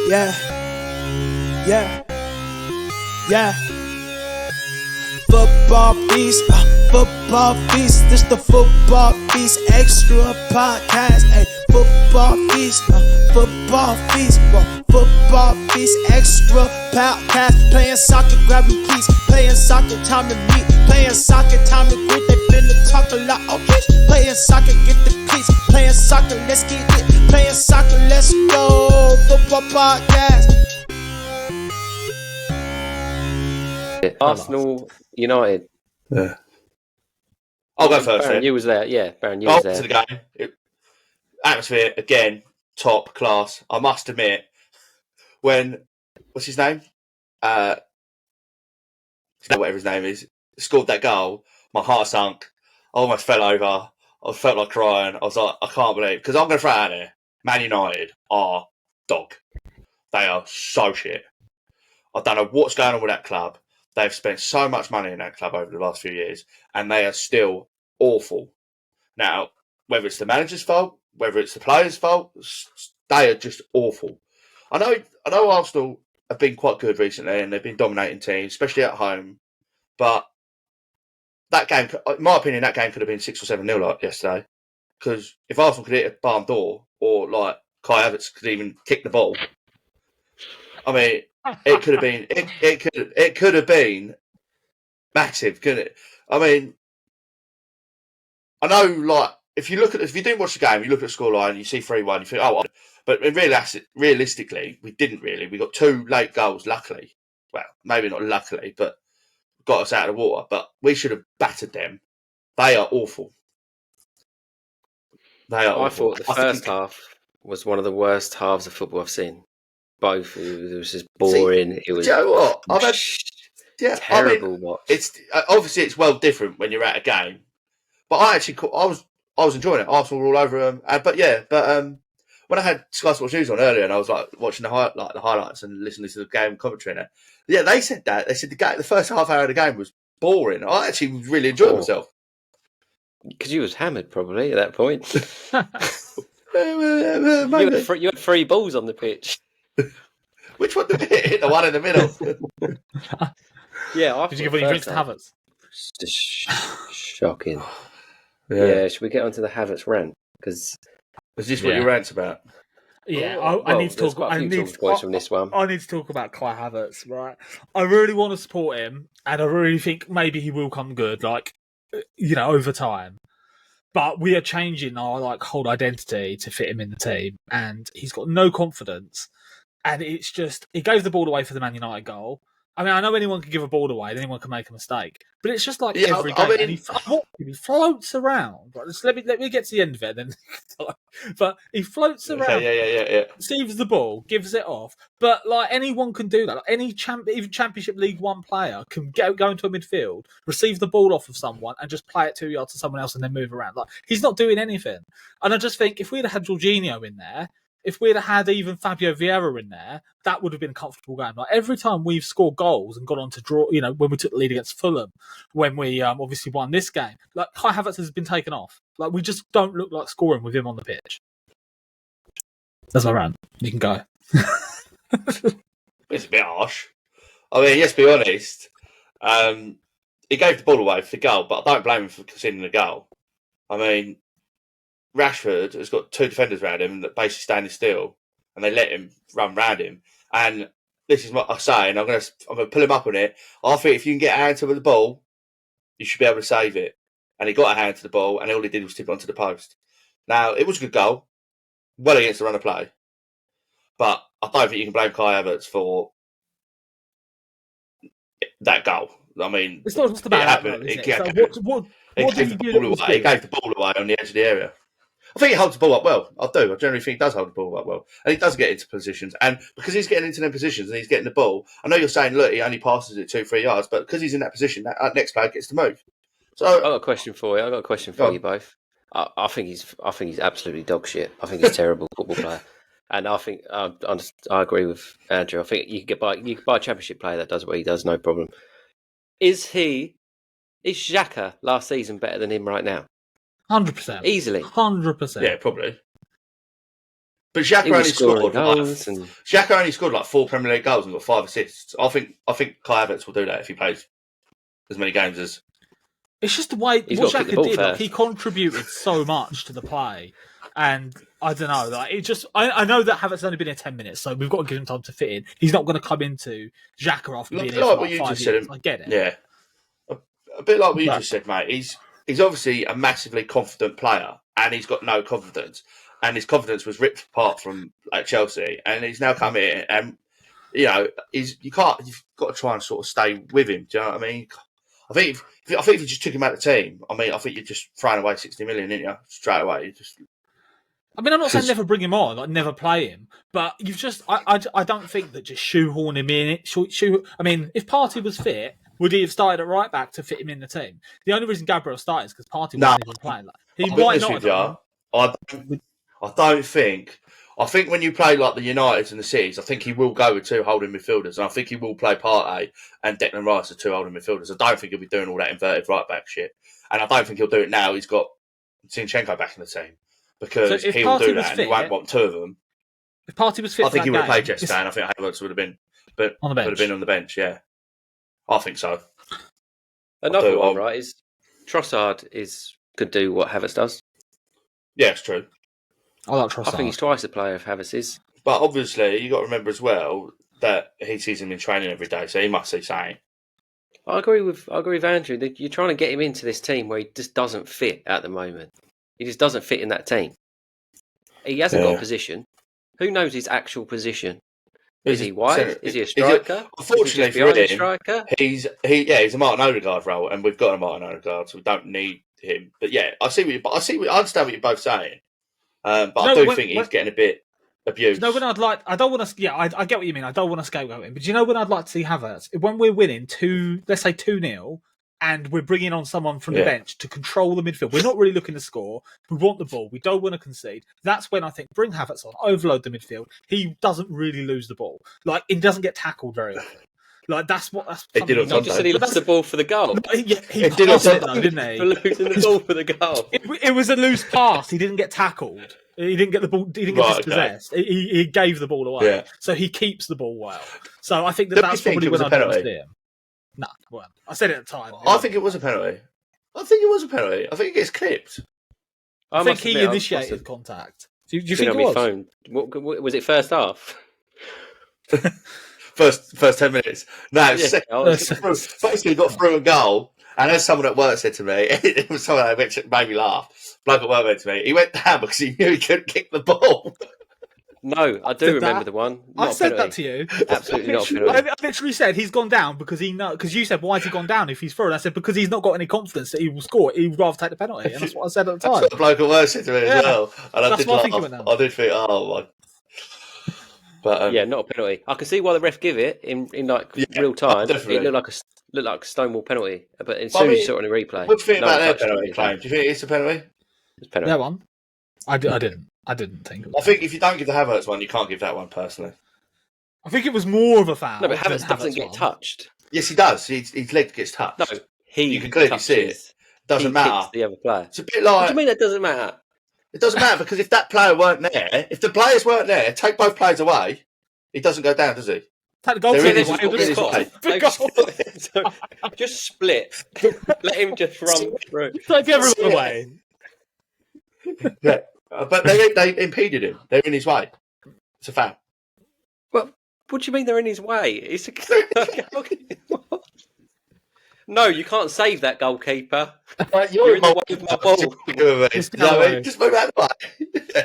Yeah, yeah, yeah. Football feast, football feast. This the football feast extra podcast. Hey, football feast, football feast, football feast extra podcast. Playing soccer, grabbing cleats. Playing soccer, time to meet. Playing soccer, time to greet. They finna talk a lot. Okay, playing soccer, get the cleats. Playing soccer, let's get it. Playing soccer, let's go. Football podcast. Arsenal United. Yeah. I'll go first. Baron, then. you was there. Yeah, Baron, you was there. To the game. Atmosphere again, top class. I must admit, when what's his name? Whatever his name is, scored that goal. My heart sunk. I almost fell over. I felt like crying. I was like, I can't believe, because I'm going to throw it out there. Man United are dog. They are so shit. I don't know what's going on with that club. They've spent so much money in that club over the last few years, and they are still awful. Now, whether it's the manager's fault, whether it's the players' fault, they are just awful. I know Arsenal have been quite good recently, and they've been dominating teams, especially at home. But that game, in my opinion, that game could have been 6 or 7-0 like yesterday. Because if Arsenal could hit a barn door, or like Kai Havertz could even kick the ball, I mean, it could have been it could have been massive, couldn't it? I mean, I know, like, if you didn't watch the game, you look at the scoreline, you see 3-1, you think, oh, but realistically, we didn't really. We got 2 late goals, luckily. Well, maybe not luckily, but got us out of the water. But we should have battered them. They are awful. I thought the first half was one of the worst halves of football I've seen. Both. It was just boring. It was. Do you know what? Terrible watch. It's obviously it's well different when you're at a game, but I was enjoying it. Arsenal were all over them. When I had Sky Sports News on earlier, and I was like watching the highlights and listening to the game commentary in it, yeah, they said that. They said the first half hour of the game was boring. I actually really enjoyed myself. Because you was hammered probably at that point. You had 3 balls on the pitch. Which one did it hit? The one in the middle. Yeah, did you give any drinks to Havertz? Just shocking. Yeah, should we get onto the Havertz rant? Because is this what your rant's about? Yeah, I need to talk. I need to talk about Kai Havertz. Right, I really want to support him, and I really think maybe he will come good. Like, over time. But we are changing our whole identity to fit him in the team, and he's got no confidence. And it's just, he gave the ball away for the Man United goal. I mean, I know anyone can give a ball away, anyone can make a mistake, but it's just every game. And he floats around. Right, let me get to the end of it, then. But he floats around, receives the ball, gives it off. But anyone can do that. Any even Championship League One player can go into a midfield, receive the ball off of someone, and just play it 2 yards to someone else, and then move around. He's not doing anything. And I just think if we'd have had Jorginho in there. If we'd have had even Fabio Vieira in there, that would have been a comfortable game. Every time we've scored goals and gone on to draw, when we took the lead against Fulham, when we obviously won this game, Kai Havertz has been taken off. We just don't look like scoring with him on the pitch. That's my rant. You can go. It's a bit harsh. I mean, let's be honest. He gave the ball away for the goal, but I don't blame him for conceding the goal. I mean, Rashford has got 2 defenders around him that basically standing still, and they let him run round him. And this is what I say, and I'm going to pull him up on it. I think if you can get a hand to the ball, you should be able to save it. And he got a hand to the ball, and all he did was tip it onto the post. Now, it was a good goal, well against the run of play, but I don't think you can blame Kai Havertz for that goal. I mean, it's not just about it happened. He gave the ball away on the edge of the area. I think he holds the ball up well. I do. I generally think he does hold the ball up well. And he does get into positions. And because he's getting into them positions and he's getting the ball, I know you're saying, look, he only passes it 2-3 yards, but because he's in that position, that next player gets to move. So I've got a question for you. Both. I think he's absolutely dog shit. I think he's a terrible football player. And I think I agree with Andrew. I think you can buy a Championship player that does what he does, no problem. Is Xhaka last season better than him right now? 100%. Easily. 100%. Yeah, probably. But Xhaka He was scoring goals Xhaka only scored like 4 Premier League goals and got 5 assists. I think Kai Havertz will do that if he plays as many games as. It's just the way what Xhaka did. Like, he contributed so much to the play, and I don't know. Like, it just, I know that Havertz only been here 10 minutes, so we've got to give him time to fit in. He's not going to come into Xhaka after being here for like 5 years. I get it. Yeah, a bit like what you just said, mate. He's obviously a massively confident player, and he's got no confidence, and his confidence was ripped apart from like Chelsea, and he's now come here, and you've got to try and sort of stay with him. Do you know what I mean? I think if you just took him out of the team, I think you're just throwing away 60 million, didn't you? Straight away. I'm not saying never bring him on, like never play him, but you've just, I don't think that just shoehorn him in. I mean, if Partey was fit, would he have started at right back to fit him in the team? The only reason Gabriel started is because Partey wasn't even playing. Like, he might not have. I don't think. I think when you play like the Uniteds and the Cities, I think he will go with 2 holding midfielders, and I think he will play Partey and Declan Rice as 2 holding midfielders. I don't think he'll be doing all that inverted right back shit, and I don't think he'll do it now. He's got Zinchenko back in the team because he will do that, and he won't want 2 of them. If Partey was fit, I think he would have played yesterday, and I think Havertz would have been, on the bench. Would have been on the bench. Yeah, I think so. Another one, right? Is Trossard could do what Havertz does. Yeah, it's true. I like Trossard. I think he's twice the player of Havertz is. But obviously, you got to remember as well that he sees him in training every day, so he must see something. I agree with Andrew. You're trying to get him into this team where he just doesn't fit at the moment. He just doesn't fit in that team. He hasn't got a position. Who knows his actual position? Is he wide? Is he a striker? Unfortunately for him, he's a Martin Odegaard role, and we've got a Martin Odegaard, so we don't need him. But yeah, I understand what you're both saying. But I think he's getting a bit abused. When I'd like, I don't want to. Yeah, I get what you mean. I don't want to scapegoat him, but you know when I'd like to see Havertz when we're winning let's say 2-0, and we're bringing on someone from the bench to control the midfield. We're not really looking to score. We want the ball. We don't want to concede. That's when I think bring Havertz on, overload the midfield. He doesn't really lose the ball. Like, he doesn't get tackled very often. Like, that's he did on Sunday. Just said he lost the ball for the goal. Yeah, he did on Sunday, though, didn't he? For losing the ball for the goal. It was a loose pass. He didn't get tackled. He didn't get the ball. He didn't get dispossessed. Okay. He gave the ball away, so he keeps the ball well. So I think that's probably when I'd want to see him. No, well, I said it at the time. I think it was a penalty. I think it gets clipped. I think he initiated contact. Do you think it was? Phone. What, was it first half? first 10 minutes. No, basically got through a goal. And as someone at work said to me, it was something that made me laugh. Bloke at work went to me, he went down because he knew he couldn't kick the ball. No, I do remember the one. I said that to you. Absolutely not a penalty. I literally said he's gone down because because you said, why has he gone down if he's through? And I said, because he's not got any confidence that he will score. He would rather take the penalty. And that's what I said at the time. That's what the bloke at work said to me as well. And I did think, oh my. But, not a penalty. I can see why the ref give it in real time. Definitely. It looked like a Stonewall penalty. But as soon as you saw it on a replay. What do you think about their penalty claim? Do you think it's a penalty? It's a penalty. That one? I didn't think. I think if you don't give the Havertz one, you can't give that one personally. I think it was more of a foul. No, but Havertz doesn't get touched. Yes, he does. His leg gets touched. No, you can clearly see it. Doesn't matter. The other player. It's a bit like. What do you mean that doesn't matter? It doesn't matter because if that player weren't there, if the players weren't there, take both players away, he doesn't go down, does he? Take the goal away. Just split. Let him just run through. Take everyone away. Yeah. But they impeded him. They're in his way. It's a foul. Well, what do you mean they're in his way? It's No, you can't save that goalkeeper. You're in the way of my ball. Just move out of the way.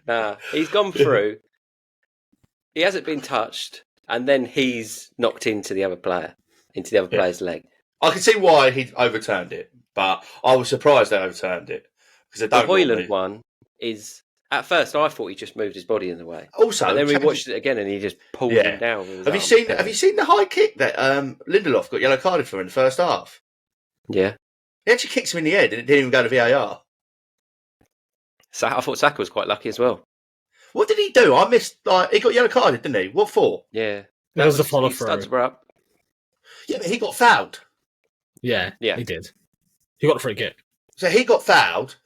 Nah, he's gone through. He hasn't been touched, and then he's knocked into the other player, into the other player's leg. I can see why he overturned it, but I was surprised they overturned it. The Højlund one is, at first I thought he just moved his body in the way. Also, and then we watched it again and he just pulled him down. Have you seen the high kick that Lindelof got yellow carded for in the first half? Yeah. He actually kicks him in the head and it didn't even go to VAR. So I thought Saka was quite lucky as well. What did he do? I missed, he got yellow carded, didn't he? What for? Yeah. That was a follow through. Studs were up. Yeah, but he got fouled. Yeah, he did. He got a free kick. So he got fouled.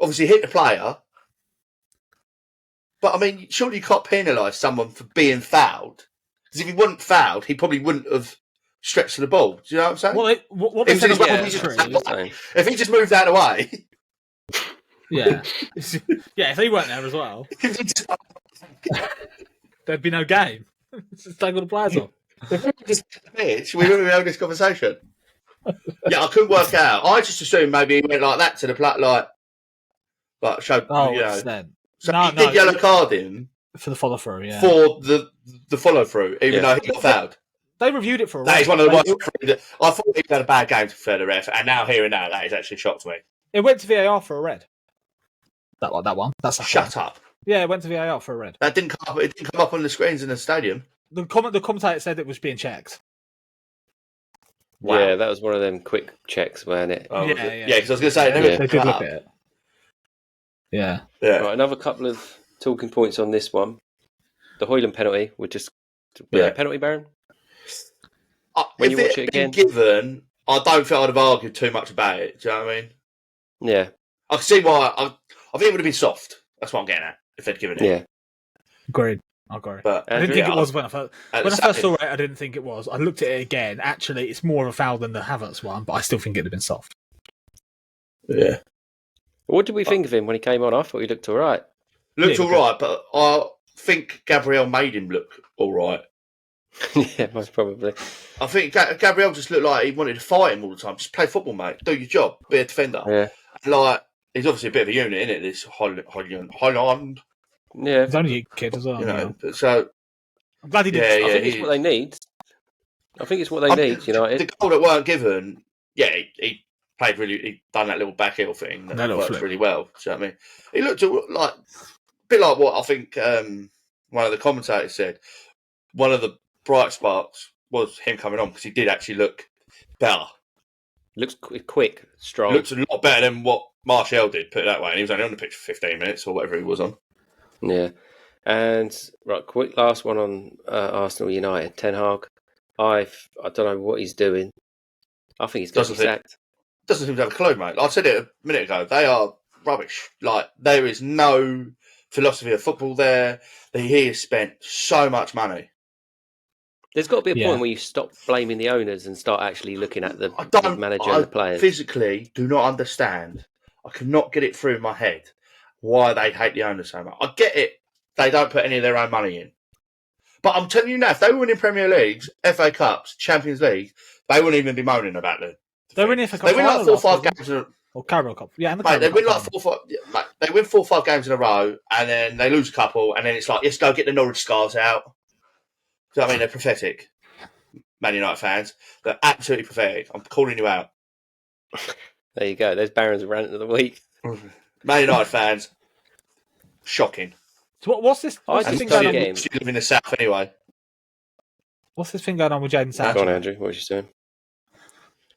Obviously hit the player, But I mean, surely you can't penalise someone for being fouled. Because if he wasn't fouled, he probably wouldn't have stretched to the ball. Do you know what I'm saying? Well, what they said on commentary, if he just moved out of the way, yeah, if he weren't there as well, there'd be no game. Just take all the players off. Bitch, we wouldn't be having this conversation. Yeah, I couldn't work out. I just assumed maybe he went like that to the like showed. So he did yellow card him for the follow through. Yeah, for the follow through, even though he got fouled. They reviewed it for a That is one of the worst. I thought he had a bad game to fair the ref, and now hearing that is actually shocked me. It went to VAR for a red. That one. That's shut up. Yeah, it went to VAR for a red. That didn't come up. It didn't come up on the screens in the stadium. The commentator said it was being checked. Wow. Yeah, that was one of them quick checks, wasn't it? Oh, yeah. Because I was going to say they did look at it. Yeah. Right, another couple of talking points on this one. The Hoyland penalty would just be a penalty, Baron. When you watch it again, given, I don't think I'd have argued too much about it. Do you know what I mean? Yeah. I can see why. I think it would have been soft. That's what I'm getting at. If they'd given it. Yeah. Agreed. I agree. But I didn't think it was when I first saw it. I didn't think it was. I looked at it again. Actually, it's more of a foul than the Havertz one, but I still think it'd have been soft. Yeah. What did we think of him when he came on? I thought he looked all right. Looked all right, but I think Gabriel made him look all right. Yeah, most probably. I think Gabriel just looked like he wanted to fight him all the time. Just play football, mate. Do your job. Be a defender. Yeah. Like, he's obviously a bit of a unit, isn't it? This Holland. Yeah. He's only a kid as well. You know, so I'm glad he did. I think it's what they need. I think it's what they need, United. The goal that weren't given, he played really. He done that little back heel thing that worked really well. Do you know what I mean? He looked like a bit like what I think one of the commentators said. One of the bright sparks was him coming on because he did actually look better. Looks quick, strong. Looks a lot better than what Martial did. Put it that way, and he was only on the pitch for 15 minutes or whatever he was on. Yeah, and right, quick last one on Arsenal United. Ten Hag, I don't know what he's doing. I think he's going to be sacked. Doesn't seem to have a clue, mate. I said it a minute ago. They are rubbish. Like, there is no philosophy of football there. He has spent so much money. There's got to be a point where you stop blaming the owners and start actually looking at the manager and the players. I physically do not understand. I cannot get it through my head why they hate the owners so much. I get it. They don't put any of their own money in. But I'm telling you now, if they were winning Premier Leagues, FA Cups, Champions League, they wouldn't even be moaning about them. They win FA Cup. They win like 4 or 5 games in a row. Or Carabao Cup. Yeah, and the they win like 4 or 5. Mate, they win 4 or 5 games in a row, and then they lose a couple, and then it's like, let's go get the Norwich scars out. So I mean, they're pathetic. Man United fans, they're absolutely pathetic. I'm calling you out. There you go. There's Baron's rant of the week. Man United fans, shocking. So what's this? What's this thing going on? You live in the south anyway. What's this thing going on with Jadon Sancho? Go on, Andrew. What are you saying?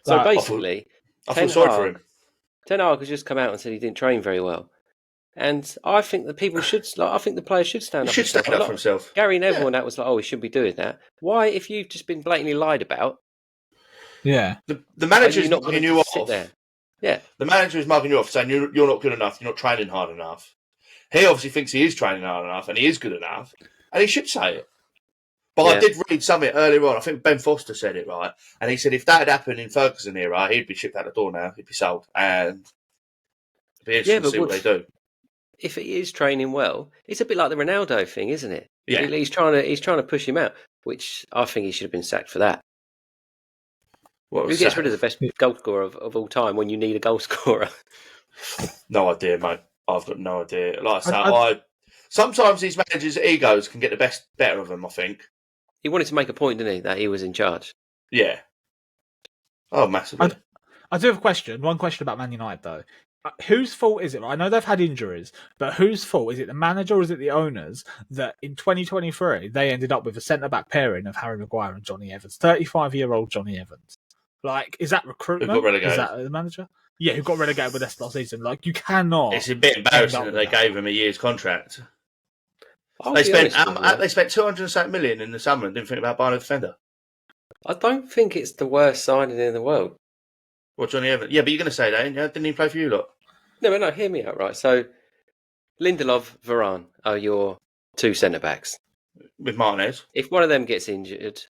So basically, I feel sorry for him. Ten Hag has just come out and said he didn't train very well, and I think that people should. I think the players should stand up. He should stand up for himself. Gary Neville and that was like, oh, he shouldn't be doing that. Why, if you've just been blatantly lied about? Yeah, the manager is mugging you off. There. Yeah, the manager is mugging you off, saying you're not good enough. You're not training hard enough. He obviously thinks he is training hard enough, and he is good enough, and he should say it. But I did read something earlier on. I think Ben Foster said it, right? And he said if that had happened in Ferguson era, he'd be shipped out the door now. He'd be sold. And it'd be interesting to see what they do. If he is training well, it's a bit like the Ronaldo thing, isn't it? Yeah. He's trying to push him out, which I think he should have been sacked for that. Who gets rid of the best goal scorer of all time when you need a goal scorer? No idea, mate. I've got no idea. Like I said, sometimes these managers' egos can get the better of them, I think. He wanted to make a point, didn't he, that he was in charge? Yeah. Oh, massively. I do have a question. One question about Man United, though. Whose fault is it? I know they've had injuries, but whose fault? Is it the manager or is it the owners that in 2023 they ended up with a centre-back pairing of Harry Maguire and Johnny Evans? 35-year-old Johnny Evans. Like, is that recruitment? Who got relegated? Is that the manager? Yeah, who got relegated with us last season. Like, you cannot... It's a bit embarrassing that they gave him a year's contract. They spent $207 million in the summer and didn't think about buying a defender. I don't think it's the worst signing in the world. What, Johnny Evans? Yeah, but you're going to say that, didn't he play for you lot? No, hear me out, right? So Lindelof, Varane are your two centre backs. With Martinez. If one of them gets injured,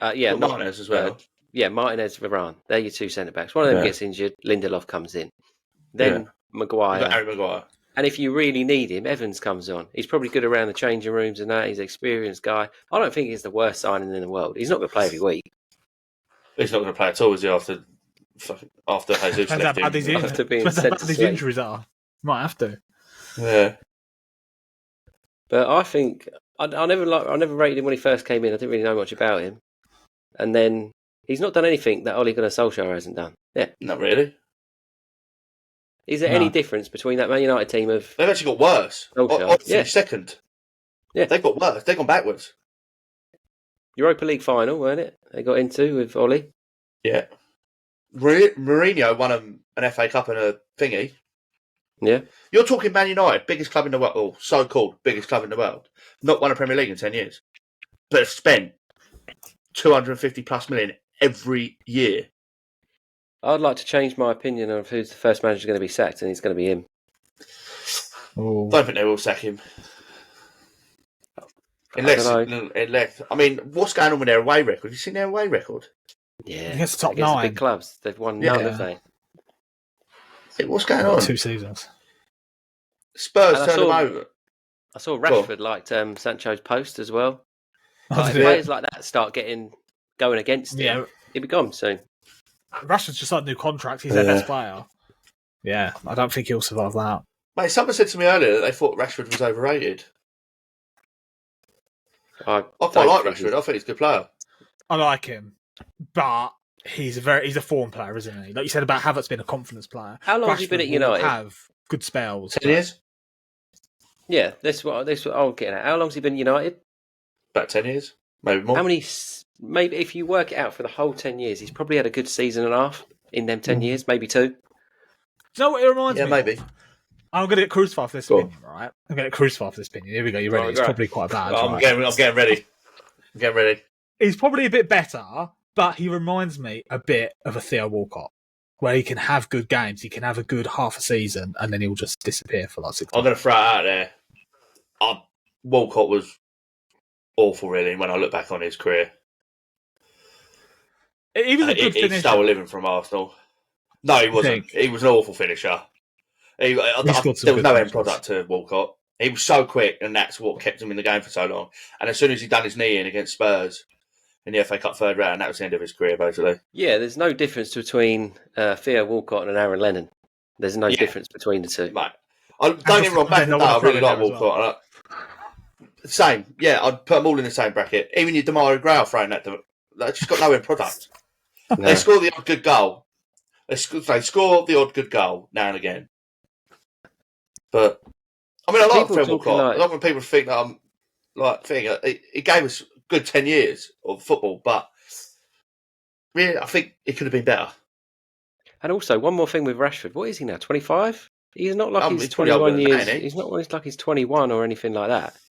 Martinez as well. Martinez, Varane. They're your two centre backs. One of them gets injured, Lindelof comes in. Then Maguire. Harry Maguire. And if you really need him, Evans comes on. He's probably good around the changing rooms and that. He's an experienced guy. I don't think he's the worst signing in the world. He's not going to play every week. He's not going to play at all, is he? After Jesus left him. After being Depends sent how to bad these sleep. injuries are. Might have to. Yeah. But I think I never rated him when he first came in. I didn't really know much about him. And then he's not done anything that Ole Gunnar Solskjaer hasn't done. Yeah. Not really. Is there any difference between that Man United team of... They've actually got worse. Finished second. Yeah. They've got worse. They've gone backwards. Europa League final, weren't it? They got into with Ole. Yeah. Mourinho won an FA Cup and a thingy. Yeah. You're talking Man United, biggest club in the world, or so-called biggest club in the world. Not won a Premier League in 10 years. But have spent 250 plus million every year. I'd like to change my opinion of who's the first manager going to be sacked, and it's going to be him. Don't think they will sack him. Unless, I mean, what's going on with their away record? Have you seen their away record? Yeah. Against the top Against nine. the big clubs. They've won none, have they? What's going on? 2 seasons. Spurs turned them over. I saw Rashford liked Sancho's post as well. If players like that start going against him, he'll be gone soon. Rashford's just like new contract. He's their best player. Yeah, I don't think he'll survive that. Mate, someone said to me earlier that they thought Rashford was overrated. I quite like Rashford. I think he's a good player. I like him, but he's a form player, isn't he? Like you said about Havertz being a confidence player. How long has he been at United? Have good spells. 10 years. Yeah, that's what I'm getting at. How long's he been at United? About 10 years, maybe more. How many? Maybe if you work it out for the whole 10 years, he's probably had a good season and a half in them 10 years, maybe 2. Do you know what it reminds me? Yeah, maybe. I'm going to get crucified for this opinion, right? I'm going to get crucified for this opinion. Here we go. You ready? It's probably quite bad. I'm getting ready. He's probably a bit better, but he reminds me a bit of a Theo Walcott, where he can have good games, he can have a good half a season, and then he'll just disappear for like 6 months. I'm going to throw it out there. Walcott was awful, really, when I look back on his career. He was a good finisher. He stole a living from Arsenal. No, he wasn't. He was an awful finisher. There was no end product to Walcott. He was so quick, and that's what kept him in the game for so long. And as soon as he done his knee in against Spurs in the FA Cup third round, that was the end of his career, basically. Yeah, there's no difference between Theo Walcott and Aaron Lennon. There's no difference between the two. Mate, don't get me wrong, back in the day, I really like Walcott. Well. Same, yeah, I'd put them all in the same bracket. Even your Demarai Gray throwing that, they just got no end product. No. They score the odd good goal. They score the odd good goal now and again. But I mean, I like Theo Walcott. I like when people think that I'm he gave us a good 10 years of football, but really, I think it could have been better. And also, one more thing with Rashford. What is he now? 25? He's not like he's 21 years. He's not like he's 21 or anything like that.